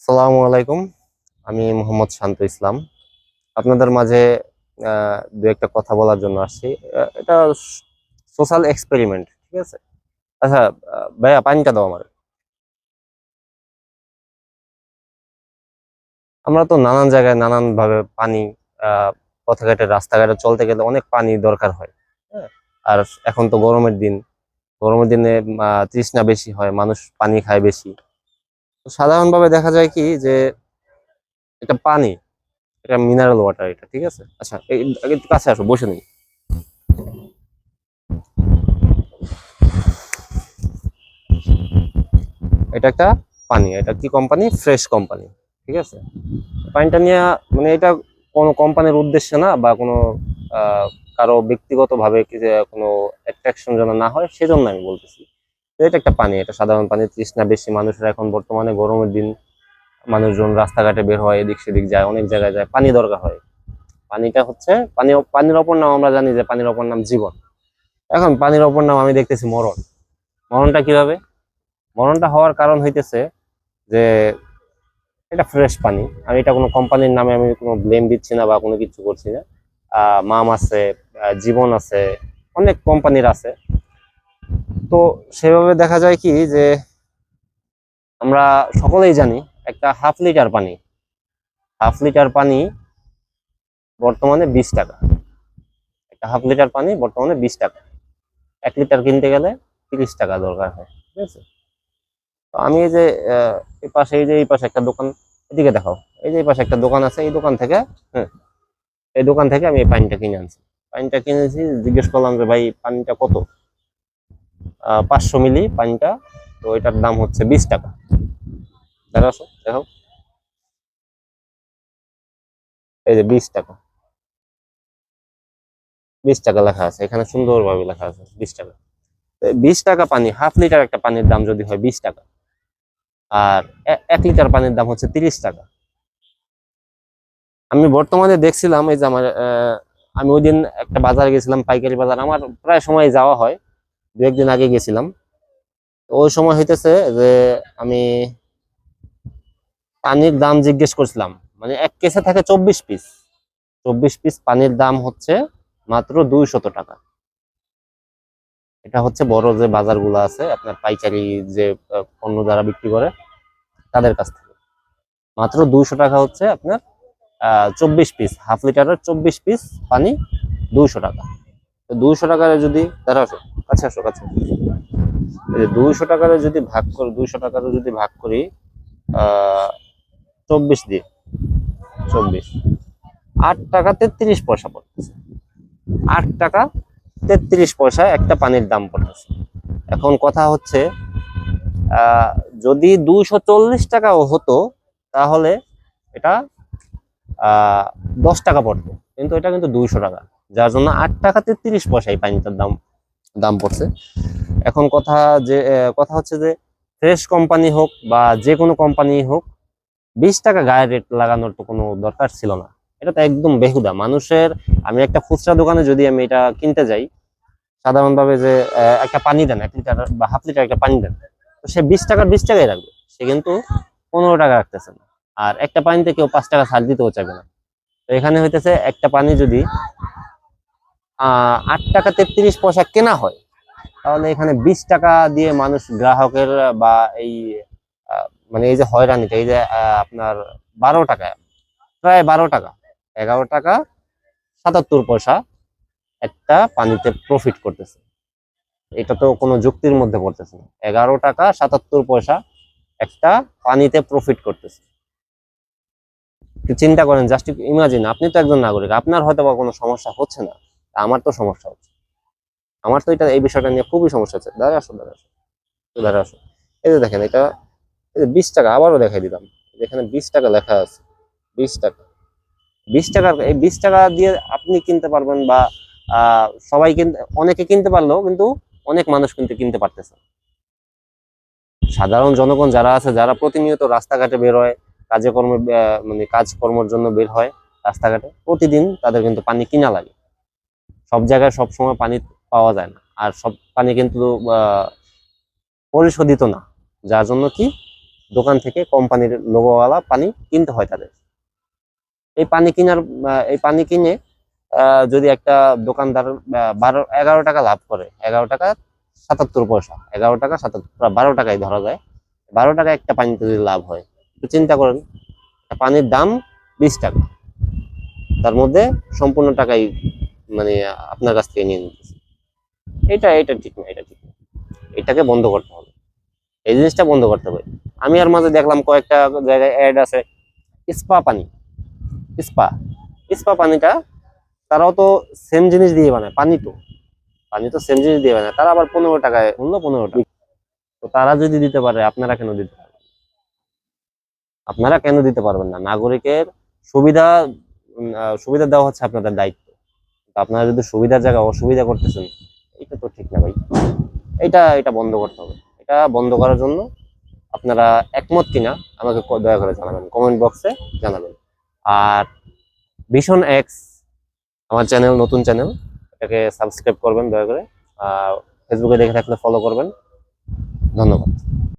আসসালামু আলাইকুম। আমি মোহাম্মদ শান্ত ইসলাম। আপনাদের মাঝে দু একটা কথা বলার জন্য আসছি। এটা সোশ্যাল এক্সপেরিমেন্ট, ঠিক আছে? আচ্ছা, ভাইয়া পানিটা দাও আমার। আমরা তো নানান জায়গায় নানান ভাবে পানি, আহ পথঘাটে রাস্তাঘাটে চলতে গেলে অনেক পানি দরকার হয়। হ্যাঁ। আর এখন তো গরমের দিন, গরমের দিনে তৃষ্ণা বেশি হয়, মানুষ পানি খায় বেশি। তো সাধারণভাবে দেখা যায় কি যে এটা পানি, এটা মিনারেল ওয়াটার, এটা ঠিক আছে। আচ্ছা, আগে একটু কাছে আসো, বসে নেই। এটা একটা পানি, এটা কি কোম্পানি? ফ্রেশ কোম্পানি, ঠিক আছে। পানিটা নিয়ে মানে এটা কোনো কোম্পানির উদ্দেশ্যে না, বা কোনো আহ, কারো ব্যক্তিগত ভাবে কি যে কোনো অ্যাট্রাকশন যেন না হয় সেজন্য আমি বলতেছি। তো এটা একটা পানি, এটা সাধারণ পানি। তৃষ্ণা বেশি, মানুষের এখন বর্তমানে গরমের দিন, মানুষজন রাস্তাঘাটে বের হয়, এদিক সেদিক যায়, অনেক জায়গায় যায়, পানি দরকার হয়। পানিটা হচ্ছে পানি, পানির অপর নাম আমরা জানি যে পানির অপর নাম জীবন। এখন পানির অপর নাম আমি দেখতেছি মরণ। মরণটা কিভাবে? মরণটা হওয়ার কারণ হইতেছে যে এটা ফ্রেশ পানি। আমি এটা কোনো কোম্পানির নামে আমি কোনো ব্লেম দিচ্ছি না বা কোনো কিছু করছি না। মাম আছে, জীবন আছে, অনেক কোম্পানির আছে। তো সেভাবে দেখা যায় কি যে আমরা সকলেই জানি একটা হাফ লিটার পানি বর্তমানে 20 টাকা। একটা হাফ লিটার পানি বর্তমানে 20 টাকা। 1 লিটার কিনতে গেলে 30 টাকা দরকার হয়, ঠিক আছে। তো আমি এই যে এই পাশে একটা দোকান, এদিকে দেখাও, এই যে এই পাশে একটা দোকান আছে, এই দোকান থেকে, হ্যাঁ, এই দোকান থেকে আমি এই পানিটা কিনে আনছি। পানিটা কিনেছি, জিজ্ঞেস করলাম যে ভাই পানিটা কত? 500 মিলি পানিটা। তো এটার দাম হচ্ছে 20 টাকা। দেখো দেখো, এই যে 20 টাকা, 20 টাকা লেখা আছে এখানে, সুন্দরভাবে লেখা আছে 20 টাকা। 20 টাকা পানি, হাফ লিটার একটা পানির দাম যদি হয় 20 টাকা, আর 1 লিটার পানির দাম হচ্ছে 30 টাকা। আমি বর্তমানে দেখছিলাম এই যে আমার আমি ওই দিন একটা বাজারে গেছিলাম, পাইকারি বাজার, আমার প্রায় সময় যাওয়া হয়, 2 একদিন আগে গেছিলাম। তো ওই সময় হইতেছে যে আমি পানির দাম জিজ্ঞেস করছিলাম, মানে এক কেসে থাকে 24 পিস, 24 পিস পানির দাম হচ্ছে মাত্র 200 টাকা। এটা হচ্ছে বড় যে বাজারগুলো আছে আপনার, পাইকারি যে পণ্য যারা বিক্রি করে তাদের কাছ থেকে মাত্র 200 টাকা হচ্ছে আপনার 24 পিস, হাফ লিটারের 24 পিস পানি 200 টাকা। তো 200 টাকার যদি তারা আসো, কাছে আসো, কাছে। এই যে 200 টাকার যদি ভাগ করি, 200 টাকার যদি ভাগ করি 24 দিয়ে, 24, 8 টাকা 33 পয়সা পড়তেছে। 8 টাকা 33 পয়সা একটা পানির দাম পড়তেছে। এখন কথা হচ্ছে আহ যদি 240 টাকাও হতো তাহলে এটা 10 টাকা পড়তো, কিন্তু এটা কিন্তু 200 টাকা, যার জন্য 8 টাকা 33 পয়সা এই পানিটার দাম দাম পড়ছে। এখন কথা হচ্ছে যে ফ্রেশ কোম্পানি হোক বা যে কোনো কোম্পানি হোক, 20 টাকা গায়ের রেট লাগানোর তো কোনো দরকার ছিল না। এটা তো একদম বেহুদা মানুষের। আমি একটা খুচরা দোকানে যদি আমি এটা কিনতে যাই, সাধারণভাবে যে একটা পানি দেন, 1 লিটার বা হাফ লিটার একটা পানি দেন, তো সে 20 টাকার 20 টাকাই রাখবে, সে কিন্তু 15 টাকা রাখতেছে না। আর একটা পানিতে কেউ 5 টাকা ছাড় দিতেও চাইবে না। তো এখানে হইতেছে একটা পানি যদি 8 টাকা 33 পয়সা কেনা হয়, তাহলে এখানে 20 টাকা দিয়ে মানুষ গ্রাহকের বা এই মানে এই যে হয়রানিটা, এই যে আপনার 12 টাকা, প্রায় 12 টাকা, 11 টাকা 77 পয়সা একটা পানিতে প্রফিট করতেছে। এটা তো কোনো যুক্তির মধ্যে পড়তেছে না। 11 টাকা 77 পয়সা একটা পানিতে প্রফিট করতেছে। একটু চিন্তা করেন, জাস্ট ইমাজিন, আপনি তো একজন নাগরিক, আপনার হয়তো বা কোনো সমস্যা হচ্ছে না, আমার তো সমস্যা হচ্ছে। আমার তো এটা, এই বিষয়টা নিয়ে খুবই সমস্যা হচ্ছে। দাঁড়া আসো, দাঁড়া আসো, দাঁড়া আসো। এই যে দেখেন এটা, এই যে 20 টাকা, আবারও দেখাই দিলাম, এখানে 20 টাকা লেখা আছে। 20 টাকা, 20 টাকার এই 20 টাকা দিয়ে আপনি কিনতে পারবেন, বা সবাই কিনতে, অনেকে কিনতে পারলেও কিন্তু অনেক মানুষ কিন্তু কিনতে পারতেছে না। সাধারণ জনগণ যারা আছে, যারা প্রতিনিয়ত রাস্তাঘাটে বের হয়, কাজে কর্মে মানে কাজকর্মের জন্য বের হয় রাস্তাঘাটে, প্রতিদিন তাদের কিন্তু পানি কিনা লাগে। সব জায়গায় সব সময় পানি পাওয়া যায় না, আর সব পানি কিন্তু পরিশোধিত না, যার জন্য কি দোকান থেকে কোম্পানির লোগোওয়ালা পানি কিনতে হয় তাদের। এই পানি কিনে যদি একটা দোকানদার 11 টাকা লাভ করে, 11 টাকা 77 পয়সা, 11 টাকা 77, 12 টাকায় ধরা যায়, 12 টাকা একটা পানিতে যদি লাভ হয়, একটু চিন্তা করেন, পানির দাম 20 টাকা, তার মধ্যে সম্পূর্ণ টাকাই মানে আপনার কাছ থেকে নিয়ে নিতেছে। এটা ঠিক না, এটা ঠিক না, এটাকে বন্ধ করতে হবে, এই জিনিসটা বন্ধ করতে হবে। আমি আর মাঝে দেখলাম কয়েকটা জায়গায় অ্যাড আছে স্পা পানি, স্পা স্পা পানিটা, তারাও তো সেম জিনিস দিয়ে বানায়, পানি তো সেম জিনিস দিয়ে বানায়, তারা আবার 15 টাকায় মূল্য, 15 টাকা। তো তারা যদি দিতে পারে, আপনারা কেন দিতে পারবেন? আপনারা কেন দিতে পারবেন না? নাগরিকের সুবিধা সুবিধা দেওয়া হচ্ছে আপনাদের দায়িত্ব, তো আপনারা যদি সুবিধার জায়গায় অসুবিধা করতেছেন, এটা তো ঠিক না ভাই। এটা বন্ধ করতে হবে। এটা বন্ধ করার জন্য আপনারা একমত কিনা আমাকে দয়া করে জানাবেন, কমেন্ট বক্সে জানাবেন। আর ভিশন এক্স আমার চ্যানেল, নতুন চ্যানেল, এটাকে সাবস্ক্রাইব করবেন দয়া করে। আর ফেসবুকে দেখে থাকলে ফলো করবেন। ধন্যবাদ।